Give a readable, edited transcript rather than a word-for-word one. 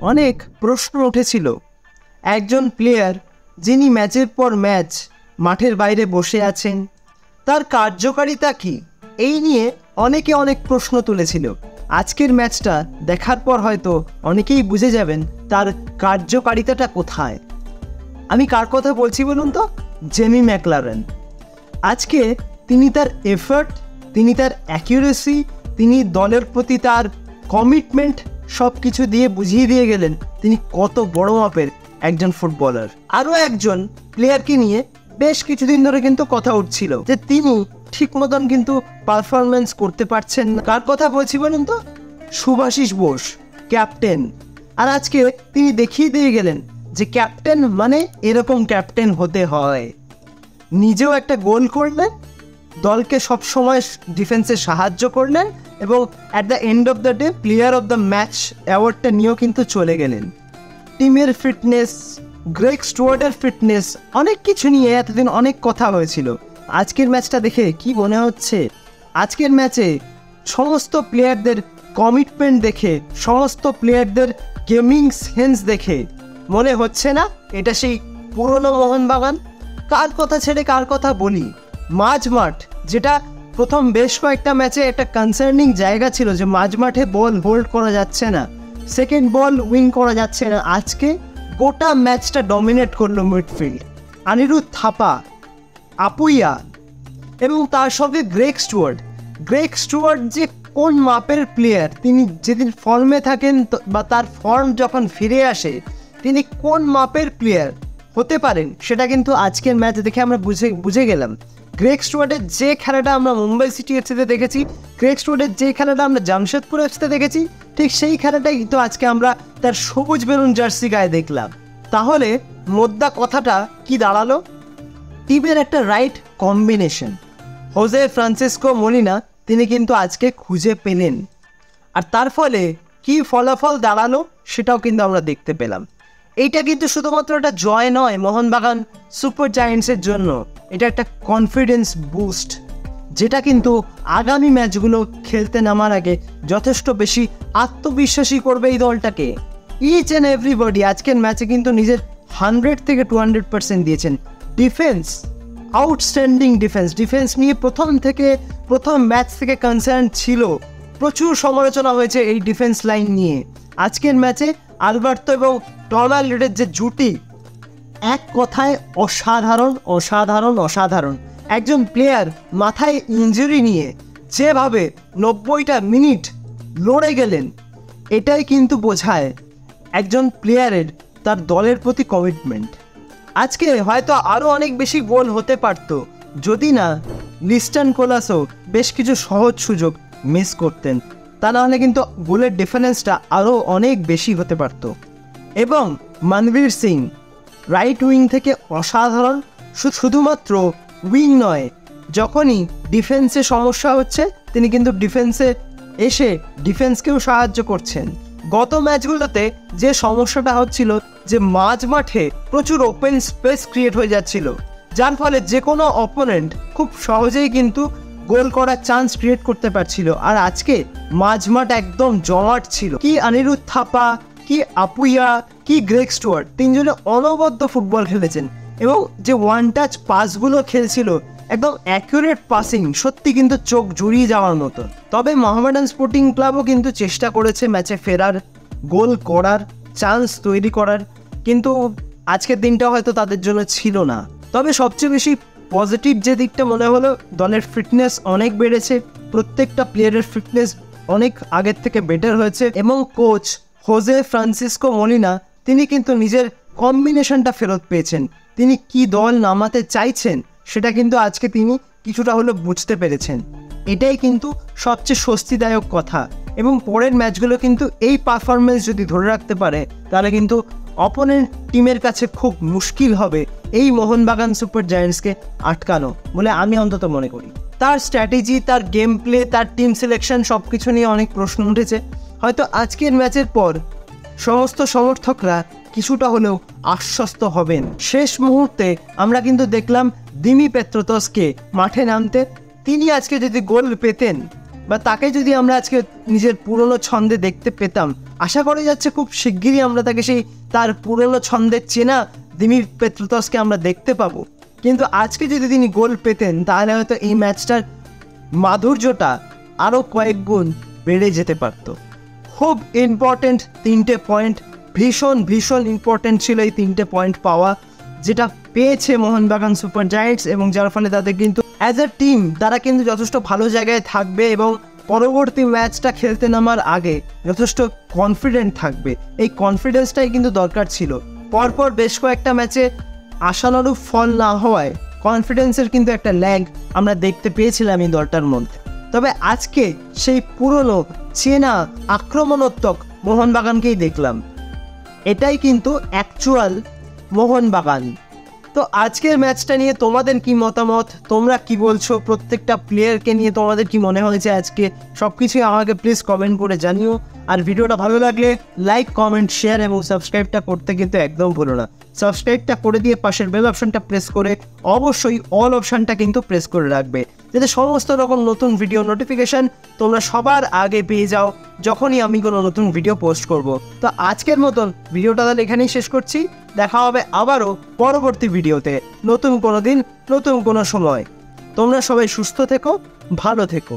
অনেক প্রশ্ন উঠেছিল। একজন প্লেয়ার যিনি ম্যাচের পর ম্যাচ মাঠের বাইরে বসে আছেন, তার কার্যকারিতা কী, এই নিয়ে অনেকে অনেক প্রশ্ন তুলেছিল। আজকের ম্যাচটা দেখার পর হয়তো অনেকেই বুঝে যাবেন তার কার্যকারিতাটা কোথায়। আমি কার কথা বলছি বলুন তো? Jamie McLaren. আজকে তিনি তার এফার্ট, তিনি তার অ্যাকিউরেসি, তিনি দলের প্রতি তার কমিটমেন্ট সব কিছু দিয়ে বুঝিয়ে দিয়ে গেলেন তিনি কত বড় মাপের একজন ফুটবলার। আরও একজন প্লেয়ারকে নিয়ে বেশ কিছুদিন ধরে কিন্তু কথা উঠছিল যে তিনি ঠিক মতন কিন্তু পারফরমেন্স করতে পারছেন না। কার কথা বলছি বলুন তো? শুভাশিস বোস, ক্যাপ্টেন। আর আজকে তিনি দেখিয়ে দিয়ে গেলেন যে ক্যাপ্টেন মানে এরকম ক্যাপ্টেন হতে হয়। নিজেও একটা গোল করলেন, দলকে সবসময় ডিফেন্সে সাহায্য করলেন এবং at the end of the day player of the match অ্যাওয়ার্ডটা নিয়েও কিন্তু চলে গেলেন। টিমের ফিটনেস, গ্রেগ স্টুয়ার্টের ফিটনেস, অনেক কিছু নিয়ে এতদিন অনেক কথা হয়েছিল। আজকের ম্যাচটা দেখে কি মনে হচ্ছে? আজকের ম্যাচে সমস্ত প্লেয়ারদের কমিটমেন্ট দেখে, সমস্ত প্লেয়ারদের গেমিং সেন্স দেখে মনে হচ্ছে না এটা সেই পুরনো মোহনবাগান? কার কথা ছেড়ে কার কথা বলি? মাঝমাঠ, যেটা প্রথম বেশ কয়েকটা ম্যাচে একটা কনসার্নিং জায়গা ছিল যে মাঝমাঠে বল হোল্ড করা যাচ্ছে না, সেকেন্ড বল উইন করা যাচ্ছে না, আজকে গোটা ম্যাচটা ডমিনেট করলো মিডফিল্ড। অনিরুদ্ধ থাপা, আপুইয়া এবং তার সঙ্গে গ্রেগ স্টুয়ার্ট যে কোন মাপের প্লেয়ার, তিনি যেদিন ফর্মে থাকেন বা তার ফর্ম যখন ফিরে আসে তিনি কোন মাপের প্লেয়ার হতে পারেন সেটা কিন্তু আজকের ম্যাচ দেখে আমরা বুঝে গেলাম। গ্রেগ স্টুয়ার্টের যে খেলাটা আমরা মুম্বাই সিটি এফসিতে দেখেছি, গ্রেগ স্টুয়ার্টের যে খেলাটা আমরা জামশেদপুর এফসিতে দেখেছি, ঠিক সেই খেলাটাই কিন্তু আজকে আমরা তার সবুজ বেলুন জার্সি গায়ে দেখলাম। তাহলে মোদ্দা কথাটা কি দাঁড়ালো? টিমের একটা right combination Jose Francisco Molina তিনি কিন্তু আজকে খুঁজে পেলেন, আর তার ফলে কি ফলাফল দাঁড়ালো সেটাও কিন্তু আমরা দেখতে পেলাম। এইটা কিন্তু শুধুমাত্র একটা জয় নয় মোহনবাগান সুপার জায়ান্টসের জন্য, এটা একটা কনফিডেন্স বুস্ট, যেটা কিন্তু আগামী ম্যাচগুলো খেলতে নামার আগে যথেষ্ট বেশি আত্মবিশ্বাসী করবে এই দলটাকে। ইচ অ্যান্ড এভরিবডি আজকের ম্যাচে কিন্তু নিজের 100 থেকে 200% দিয়েছেন। ডিফেন্স, আউটস্ট্যান্ডিং ডিফেন্স নিয়ে প্রথম ম্যাচ থেকে কনসার্ন ছিল, প্রচুর সমালোচনা হয়েছে এই ডিফেন্স লাইন নিয়ে। আজকের ম্যাচে আলবার্তো এবং টর্নাল্ডোর যে জুটি, এক কথায় অসাধারণ। একজন প্লেয়ার মাথায় ইনজুরি নিয়ে যেভাবে 90টা মিনিট লড়ে গেলেন, এটাই কিন্তু বোঝায় একজন প্লেয়ারের তার দলের প্রতি কমিটমেন্ট। আজকে হয়তো আরও অনেক বেশি গোল হতে পারত যদি না লিস্টন কোলাসও বেশ কিছু সহজ সুযোগ মিস করতেন, তা নাহলে কিন্তু গোলের ডিফারেন্সটা আরও অনেক বেশি হতে পারত। এবং মনবীর সিং রাইট উইং থেকে অসাধারণ, শুধুমাত্র উইং নয়, যখনই ডিফেন্সে সমস্যা হচ্ছে তিনি কিন্তু ডিফেন্সে এসে ডিফেন্সকেও সাহায্য করছেন। গত ম্যাচগুলোতে যে সমস্যাটা হচ্ছিল যে মাঝ মাঠে প্রচুর ওপেন স্পেস ক্রিয়েট হয়ে যাচ্ছিল, যার ফলে যে কোনো অপোনেন্ট খুব সহজেই কিন্তু গোল করার চান্স ক্রিয়েট করতে পারছিল। আর আজকে মাঝমাঠ একদম জমাট ছিল। কি অনিরুদ্ধ থাপা, কি আপুইয়া, কি গ্রেগ স্টুয়ার্ট, তিনজনে অনবদ্য ফুটবল খেলেছেন এবং যে ওয়ান টাচ পাসগুলো খেলছিল একদম অ্যাকুরেট পাসিং, সত্যি কিন্তু চোখ জুড়িয়ে যাওয়ার মতো। তবে মোহামেডান স্পোর্টিং ক্লাবও কিন্তু চেষ্টা করেছে ম্যাচে ফেরার, গোল করার, চান্স তৈরি করার, কিন্তু আজকের দিনটা হয়তো তাদের জন্য ছিল না। তবে সবচেয়ে বেশি পজিটিভ যে দিকটা মনে হলো, দলের ফিটনেস অনেক বেড়েছে, প্রত্যেকটা প্লেয়ারের ফিটনেস অনেক আগের থেকে বেটার হয়েছে এবং কোচ হোজে ফ্রান্সিসকো মলিনা তিনি কিন্তু নিজের কম্বিনেশনটা ফেরত পেয়েছেন। তিনি কি দল নামাতে চাইছেন সেটা কিন্তু আজকে তিনি কিছুটা হলেও বুঝতে পেরেছেন। এটাই কিন্তু সবচেয়ে স্বস্তিদায়ক কথা। এবং পরের ম্যাচগুলো কিন্তু এই পারফরমেন্স যদি ধরে রাখতে পারে তাহলে কিন্তু অপোনেন্ট টিমের কাছে খুব মুশকিল হবে এই মোহনবাগান সুপার জায়ান্টসকে আটকানো বলে আমি অন্তত মনে করি। তার স্ট্র্যাটেজি, তার গেম প্লে, তার টিম সিলেকশন সব কিছু নিয়ে অনেক প্রশ্ন উঠেছে। হয়তো আজকের ম্যাচের পর সমস্ত সমর্থকরা কিছুটা হলেও আশ্বস্ত হবেন। শেষ মুহূর্তে আমরা কিন্তু দেখলাম দিমি পেত্রোতসকে মাঠে নামতে। তিনি আজকে যদি গোল পেতেন, বা তাকে যদি আমরা আজকে নিজের পুরনো ছন্দে দেখতে পেতাম, আশা করা যাচ্ছে খুব শিগগিরই আমরা তাকে সেই তার পুরনো ছন্দের চেনা দিমির পেত্রাতসকে আমরা দেখতে পাবো। কিন্তু আজকে যদি তিনি গোল পেতেন তাহলে হয়তো এই ম্যাচটার মাধুর্যটা আরও কয়েক গুণ বেড়ে যেতে পারত। খুব ইম্পর্টেন্ট 3টে পয়েন্ট, ভীষণ ভীষণ ইম্পর্টেন্ট ছিল এই 3টে পয়েন্ট পাওয়া, যেটা পেয়েছে মোহনবাগান সুপার জায়ান্টস, এবং যার ফলে তাদের কিন্তু অ্যাজ এ টিম তারা কিন্তু যথেষ্ট ভালো জায়গায় থাকবে এবং পরবর্তী ম্যাচটা খেলতে নামার আগে যথেষ্ট কনফিডেন্ট থাকবে। এই কনফিডেন্সটাই কিন্তু দরকার ছিল। পরপর বেশ কয়েকটা ম্যাচে আশানুরূপ ফল না হওয়ায় কনফিডেন্সের কিন্তু একটা ল্যাগ আমরা দেখতে পেয়েছিলাম এই দলটার মধ্যে। তবে আজকে সেই পুরনো চেনা আক্রমণাত্মক মোহনবাগানকেই দেখলাম। এটাই কিন্তু অ্যাকচুয়াল মোহনবাগান। তো আজকের ম্যাচটা নিয়ে তোমাদের কি মতামত, তোমরা কি বলছো, প্রত্যেকটা প্লেয়ারকে নিয়ে তোমাদের কি মনে হয়েছে আজকে, সব কিছুই আমাকে প্লিজ কমেন্ট করে জানিও। আর ভিডিওটা ভালো লাগলে লাইক, কমেন্ট, শেয়ার এবং সাবস্ক্রাইবটা করতে কিন্তু একদম ভুলো না। সাবস্ক্রাইবটা করে দিয়ে পাশের বেল অপশনটা প্রেস করে অবশ্যই অল অপশনটা কিন্তু প্রেস করে রাখবে, যাতে সমস্ত রকম নতুন ভিডিও নোটিফিকেশান তোমরা সবার আগে পেয়ে যাও যখনই আমি কোনো নতুন ভিডিও পোস্ট করব। তো আজকের মতন ভিডিওটা তাহলে এখানেই শেষ করছি। দেখা হবে আবারও পরবর্তী ভিডিওতে, নতুন কোনো দিন, নতুন কোনো সময়। তোমরা সবাই সুস্থ থেকো, ভালো থেকো।